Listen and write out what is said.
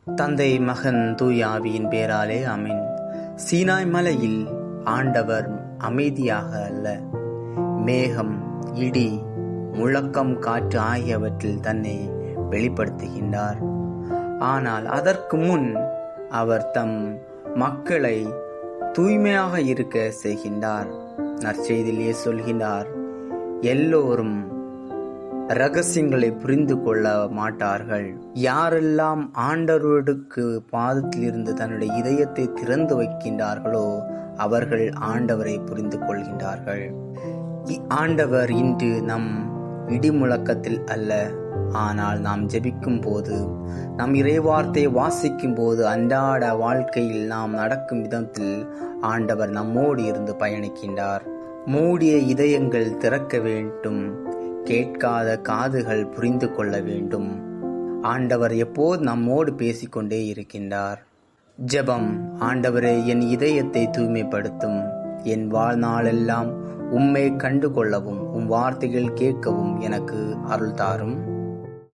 தந்தை, மகன், தூயாவியின் பேராலே ஆமென். சீனாய் மலையில் ஆண்டவர் அமைதியாக அல்ல, மேகம், இடி, முழக்கம், காற்று ஆகியவற்றில் தன்னை வெளிப்படுத்துகின்றார். ஆனால் அதற்கு முன் அவர் தம் மக்களை தூய்மையாக இருக்க செய்கின்றார். நற்செய்தியிலே சொல்கின்றார், எல்லோரும் இரகசியங்களை புரிந்து கொள்ள மாட்டார்கள். யாரெல்லாம் ஆண்டவருக்கு பாதத்தில் இருந்து தன்னுடைய இதயத்தை திறந்து வைக்கின்றார்களோ அவர்கள் ஆண்டவரை புரிந்து கொள்கின்றார்கள். ஆண்டவர் இன்று நம் இடிமுழக்கத்தில் அல்ல, ஆனால் நாம் ஜெபிக்கும் போது, நம் இறைவார்த்தை வாசிக்கும் போது, அன்றாட வாழ்க்கையில் நாம் நடக்கும் விதத்தில் ஆண்டவர் நம்மோடு இருந்து பயணிக்கின்றார். மூடிய இதயங்கள் திறக்க வேண்டும், கேட்காத காதுகள் புரிந்து கொள்ள வேண்டும். ஆண்டவர் எப்போது நம்மோடு பேசிக்கொண்டே இருக்கின்றார். ஜெபம். ஆண்டவரே, என் இதயத்தை தூய்மைப்படுத்தும். என் வாழ்நாளெல்லாம் உம்மை கண்டு கொள்ளவும் உம் வார்த்தைகள் கேட்கவும் எனக்கு அருள் தாரும்.